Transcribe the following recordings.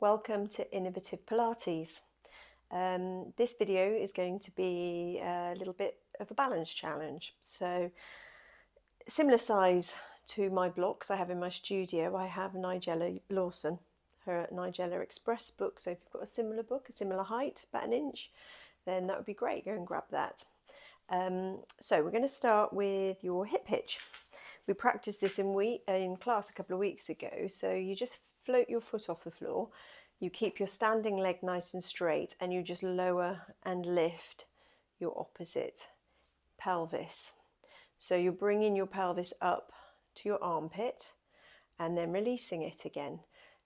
Welcome to Innovative Pilates. This video is going to be a little bit of a balance challenge. So similar size to my blocks I have in my studio, I have Nigella Lawson, her Nigella Express book. So if you've got a similar book, a similar height, about 1 inch, then that would be great. Go and grab that. So we're going to start with your hip hitch. We practiced this in class a couple of weeks ago. So you just float your foot off the floor, you keep your standing leg nice and straight, and you just lower and lift your opposite pelvis. So you're bringing your pelvis up to your armpit and then releasing it again.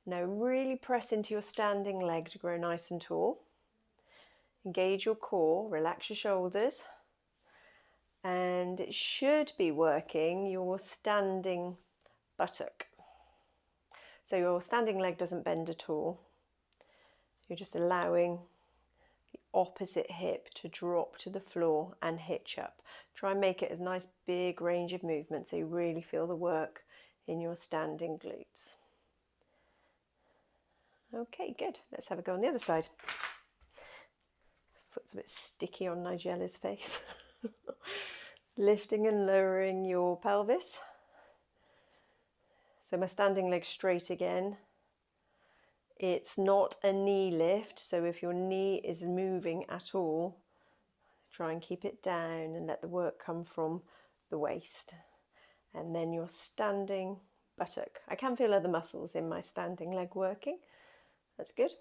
Now really press into your standing leg to grow nice and tall. Engage your core, relax your shoulders, and it should be working your standing buttock. So your standing leg doesn't bend at all. You're just allowing the opposite hip to drop to the floor and hitch up. Try and make it a nice big range of movement so you really feel the work in your standing glutes. Okay, good. Let's have a go on the other side. Foot's a bit sticky on Nigella's face. Lifting and lowering your pelvis. So my standing leg straight again. It's not a knee lift, so if your knee is moving at all, try and keep it down and let the work come from the waist. And then your standing buttock. I can feel other muscles in my standing leg working. That's good.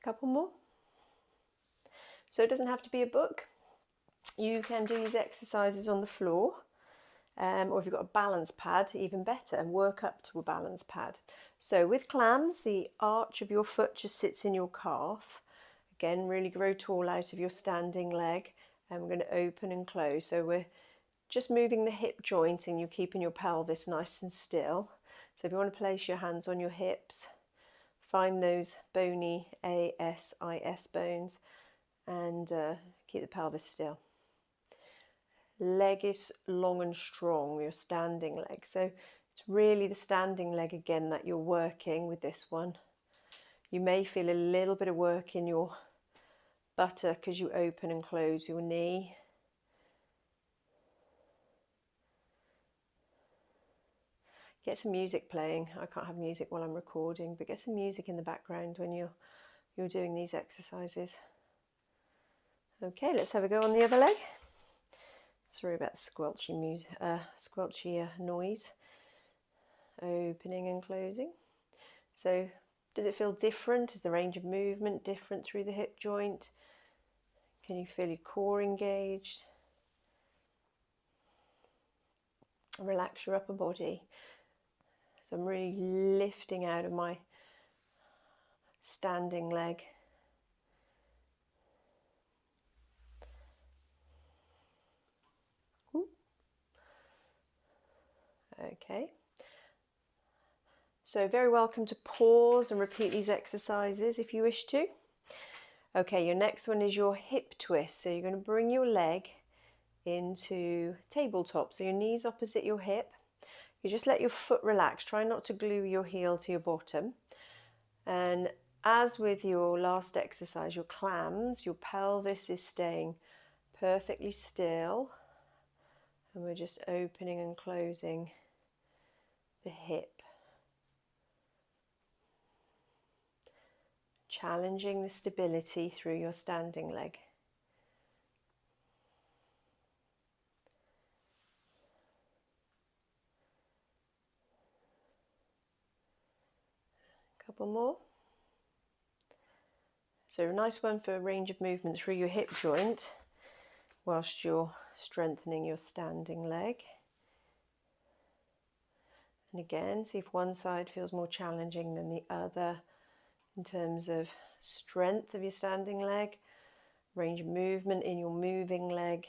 Couple more. So it doesn't have to be a book. You can do these exercises on the floor. Or if you've got a balance pad, even better, and work up to a balance pad. So with clams, the arch of your foot just sits in your calf. Again, really grow tall out of your standing leg. And we're going to open and close. So we're just moving the hip joint and you're keeping your pelvis nice and still. So if you want to place your hands on your hips, find those bony ASIS bones and keep the pelvis still. Leg is long and strong, your standing leg. So it's really the standing leg again that you're working with this one. You may feel a little bit of work in your buttock as you open and close your knee. Get some music playing. I can't have music while I'm recording, but get some music in the background when you're doing these exercises. Okay, let's have a go on the other leg. Sorry about the squelchy noise. Opening and closing. So does it feel different? Is the range of movement different through the hip joint? Can you feel your core engaged? Relax your upper body. So I'm really lifting out of my standing leg. Okay. So very welcome to pause and repeat these exercises if you wish to. Okay, your next one is your hip twist. So you're going to bring your leg into tabletop. So your knees opposite your hip. You just let your foot relax. Try not to glue your heel to your bottom. And as with your last exercise, your clams, your pelvis is staying perfectly still. And we're just opening and closing the hip. Challenging the stability through your standing leg. Couple more. So a nice one for a range of movement through your hip joint whilst you're strengthening your standing leg. And again, see if one side feels more challenging than the other in terms of strength of your standing leg, range of movement in your moving leg.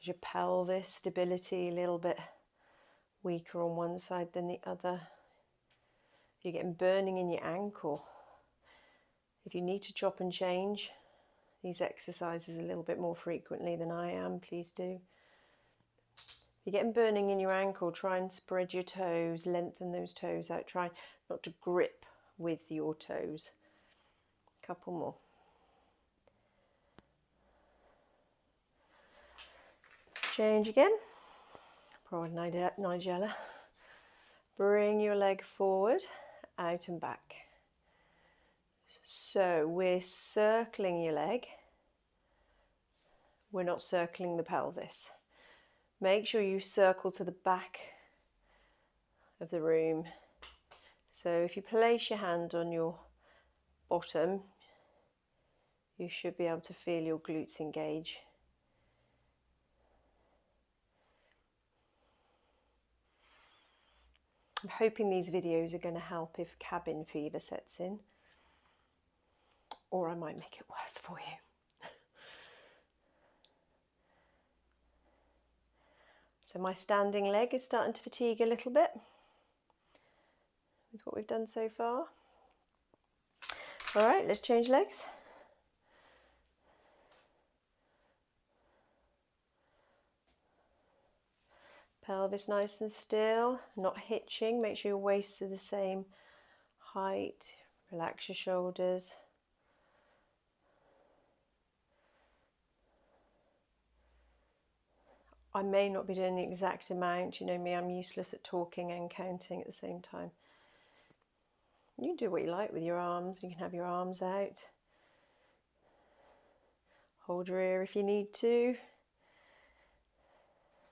Is your pelvis stability a little bit weaker on one side than the other? You're getting burning in your ankle. If you need to chop and change these exercises a little bit more frequently than I am, please do. If you're getting burning in your ankle, try and spread your toes, lengthen those toes out. Try not to grip with your toes. A couple more. Change again. Forward Nigella. Bring your leg forward, out and back. So we're circling your leg. We're not circling the pelvis. Make sure you circle to the back of the room. So if you place your hand on your bottom, you should be able to feel your glutes engage. I'm hoping these videos are going to help if cabin fever sets in, or I might make it worse for you. So my standing leg is starting to fatigue a little bit with what we've done so far. All right, let's change legs. Pelvis nice and still, not hitching. Make sure your waists are the same height. Relax your shoulders. I may not be doing the exact amount. You know me, I'm useless at talking and counting at the same time. You can do what you like with your arms. You can have your arms out. Hold your ear if you need to.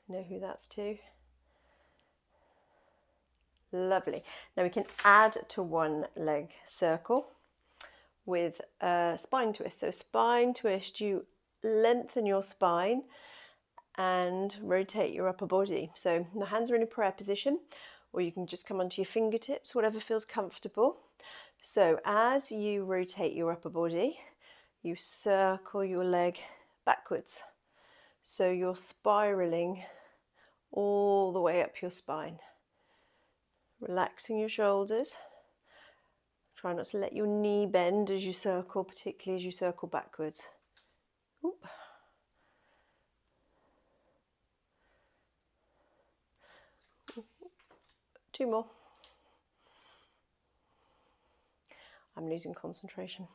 Know who that's to. Lovely. Now we can add to one leg circle with a spine twist. So spine twist, you lengthen your spine and rotate your upper body. So the hands are in a prayer position, or you can just come onto your fingertips, whatever feels comfortable. So as you rotate your upper body, you circle your leg backwards. So you're spiraling all the way up your spine. Relaxing your shoulders. Try not to let your knee bend as you circle, particularly as you circle backwards. Oop. Two more. I'm losing concentration.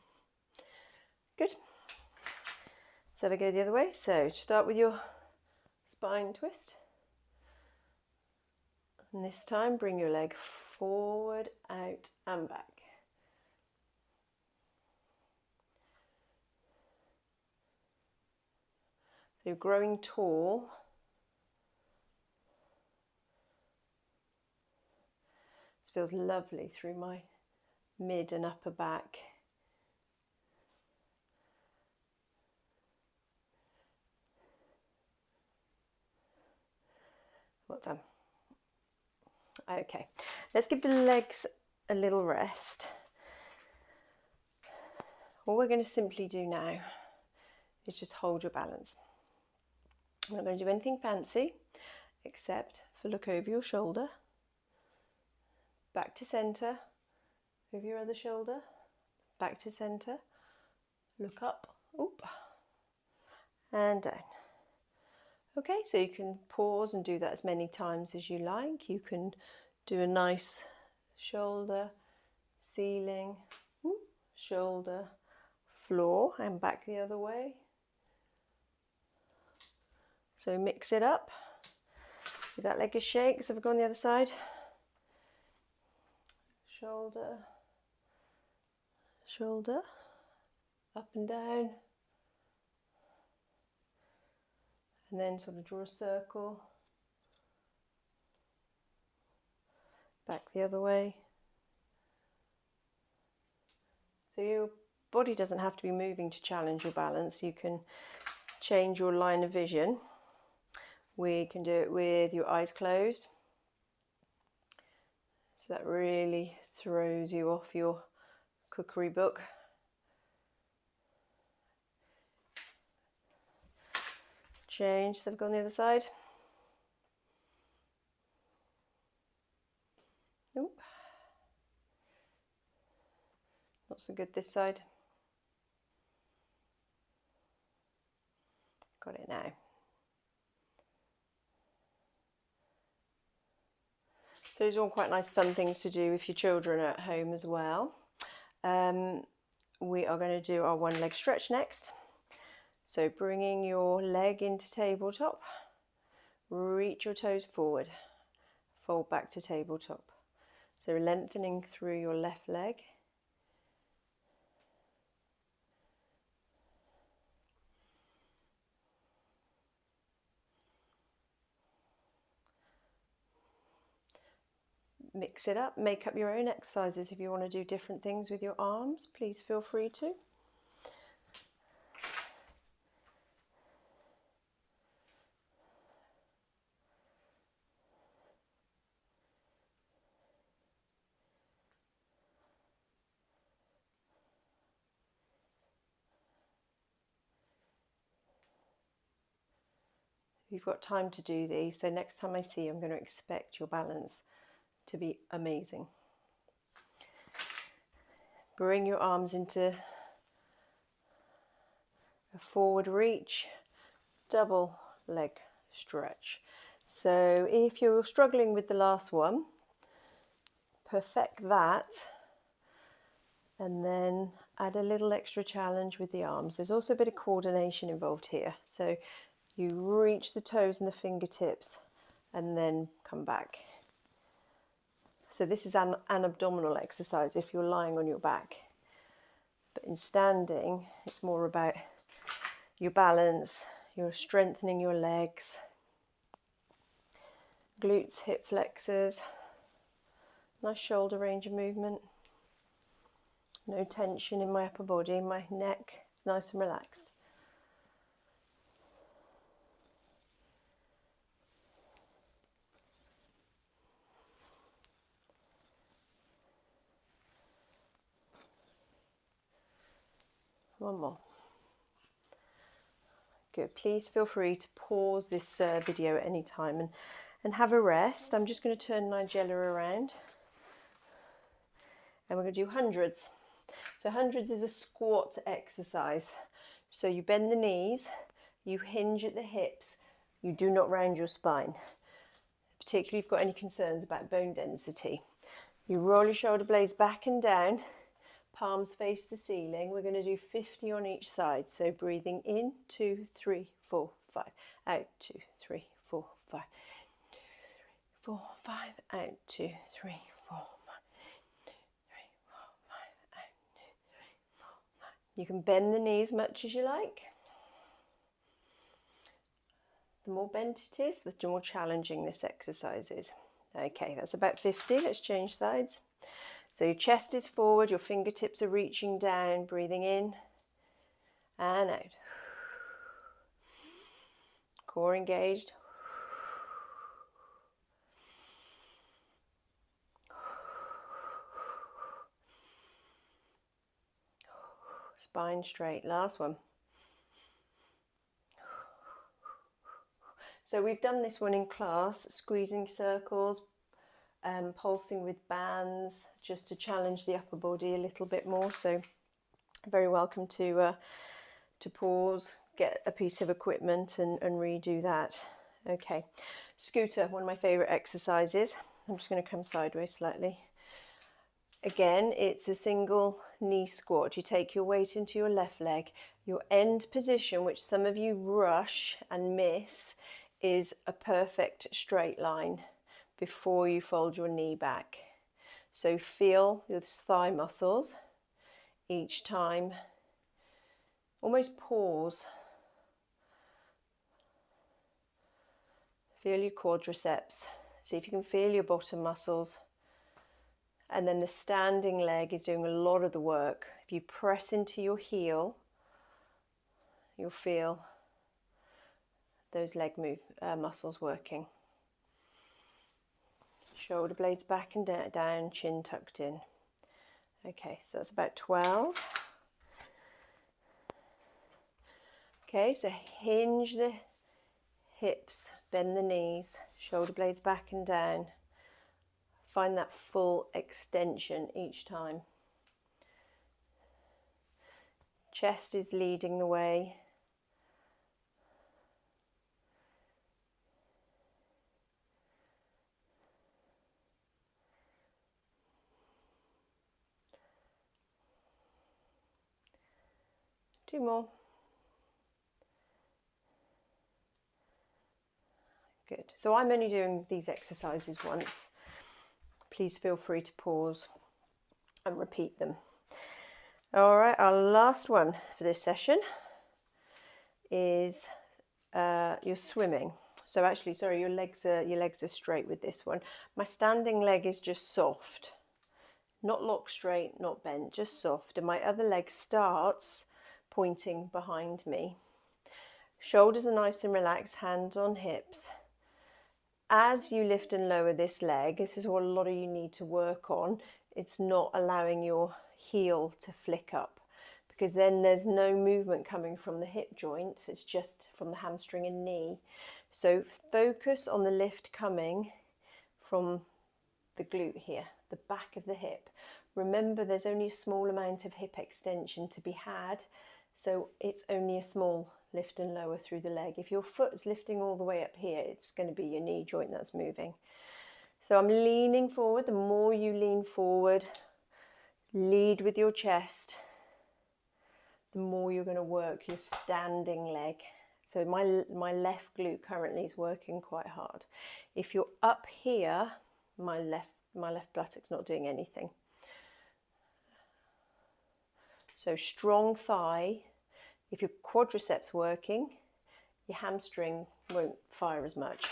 Good. So we go the other way. So start with your spine twist. And this time bring your leg forward, out and back. So you're growing tall. This feels lovely through my mid and upper back. Well done. Okay, let's give the legs a little rest. All we're going to simply do now is just hold your balance. I'm not going to do anything fancy except for look over your shoulder, back to centre, over your other shoulder, back to centre, look up, oop, and down. Okay, so you can pause and do that as many times as you like. You can do a nice shoulder, ceiling, shoulder, floor, and back the other way. So mix it up. Give that leg a shake. So we've gone the other side. Shoulder, shoulder, up and down. And then sort of draw a circle. Back the other way. So your body doesn't have to be moving to challenge your balance. You can change your line of vision. We can do it with your eyes closed. So that really throws you off your cookery book. Change, so I've gone the other side. Nope. Not so good this side. Got it now. So these are all quite nice fun things to do if your children are at home as well. We are going to do our one leg stretch next. So bringing your leg into tabletop, reach your toes forward, fold back to tabletop. So lengthening through your left leg. Mix it up, make up your own exercises. If you want to do different things with your arms, please feel free to. You've got time to do these, so next time I see you, I'm going to expect your balance to be amazing. Bring your arms into a forward reach, double leg stretch. So if you're struggling with the last one, perfect that and then add a little extra challenge with the arms. There's also a bit of coordination involved here. So you reach the toes and the fingertips and then come back. So this is an abdominal exercise if you're lying on your back. But in standing, it's more about your balance, you're strengthening your legs, glutes, hip flexors, nice shoulder range of movement. No tension in my upper body, my neck is nice and relaxed. One more. Good. Please feel free to pause this video at any time and have a rest. I'm just going to turn Nigella around. And we're going to do hundreds. So hundreds is a squat exercise. So you bend the knees, you hinge at the hips, you do not round your spine. Particularly if you've got any concerns about bone density. You roll your shoulder blades back and down. Palms face the ceiling. We're going to do 50 on each side. So breathing in, 2, 3, 4, 5. Out, 2, 3, 4, 5. 4, 5. Out, 2, 3, 4, 5. 3, 4, 5. Out, 2, 3, 4, 5. You can bend the knees much as you like. The more bent it is, the more challenging this exercise is. Okay, that's about 50. Let's change sides. So your chest is forward, your fingertips are reaching down, breathing in and out. Core engaged. Spine straight. Last one. So we've done this one in class, squeezing circles, pulsing with bands, just to challenge the upper body a little bit more. So very welcome to pause, get a piece of equipment and redo that. Okay, scooter, one of my favorite exercises. I'm just going to come sideways slightly. Again, it's a single knee squat. You take your weight into your left leg. Your end position, which some of you rush and miss, is a perfect straight line before you fold your knee back. So feel your thigh muscles each time. Almost pause. Feel your quadriceps. See if you can feel your bottom muscles. And then the standing leg is doing a lot of the work. If you press into your heel, you'll feel those leg muscles working. Shoulder blades back and down, chin tucked in. Okay, so that's about 12. Okay, so hinge the hips, bend the knees, shoulder blades back and down. Find that full extension each time. Chest is leading the way. 2 more. Good. So I'm only doing these exercises once. Please feel free to pause and repeat them. All right, our last one for this session is your swimming. So actually, sorry, your legs are straight with this one. My standing leg is just soft, not locked straight, not bent, just soft. And my other leg starts pointing behind me. Shoulders are nice and relaxed, hands on hips. As you lift and lower this leg, this is what a lot of you need to work on. It's not allowing your heel to flick up, because then there's no movement coming from the hip joint. It's just from the hamstring and knee. So focus on the lift coming from the glute here, the back of the hip. Remember, there's only a small amount of hip extension to be had, so it's only a small lift and lower through the leg. If your foot's lifting all the way up here, it's going to be your knee joint that's moving. So I'm leaning forward. The more you lean forward, lead with your chest, the more you're going to work your standing leg. So my left glute currently is working quite hard. If you're up here, my left buttock's not doing anything. So strong thigh. If your quadriceps working, your hamstring won't fire as much.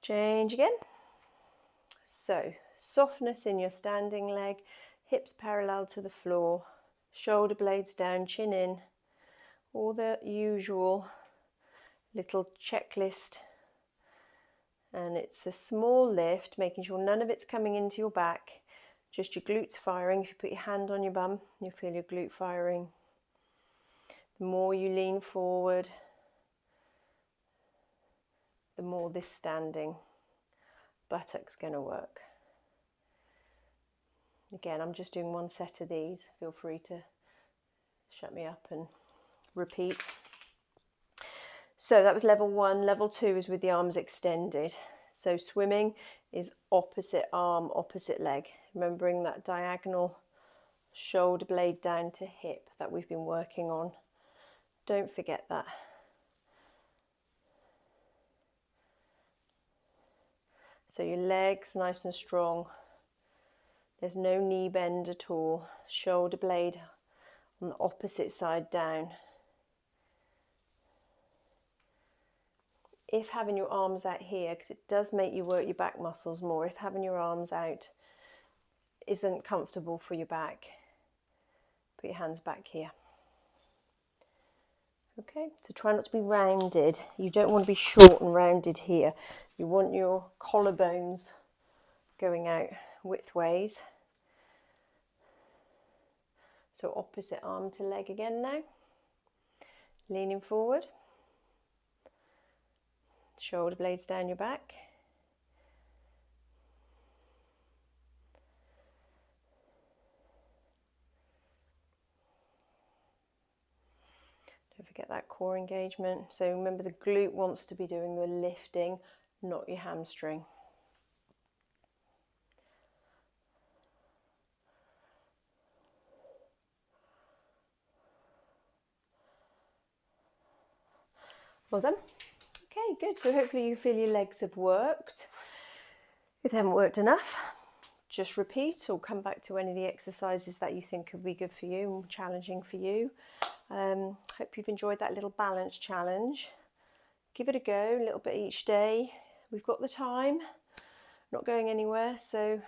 Change again. So softness in your standing leg, hips parallel to the floor, shoulder blades down, chin in, all the usual little checklist. And it's a small lift, making sure none of it's coming into your back, just your glutes firing. If you put your hand on your bum, you'll feel your glute firing. The more you lean forward, the more this standing buttock's going to work. Again, I'm just doing one set of these. Feel free to shut me up and repeat. So that was level 1. Level 2 is with the arms extended. So swimming is opposite arm, opposite leg. Remembering that diagonal shoulder blade down to hip that we've been working on. Don't forget that. So your legs nice and strong. There's no knee bend at all. Shoulder blade on the opposite side down. If having your arms out here, because it does make you work your back muscles more, if having your arms out isn't comfortable for your back, put your hands back here. Okay, so try not to be rounded. You don't want to be short and rounded here. You want your collarbones going out widthways. So opposite arm to leg again now. Leaning forward. Shoulder blades down your back. Don't forget that core engagement. So remember, the glute wants to be doing the lifting, not your hamstring. Well done. Okay, good. So hopefully you feel your legs have worked. If they haven't worked enough, just repeat or come back to any of the exercises that you think could be good for you and challenging for you. Hope you've enjoyed that little balance challenge. Give it a go, a little bit each day. We've got the time, not going anywhere, so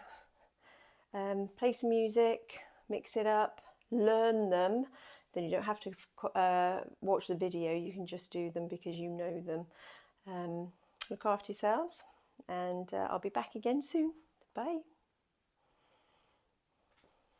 play some music, mix it up, learn them. Then you don't have to watch the video, you can just do them because you know them. Look after yourselves, and I'll be back again soon. Bye.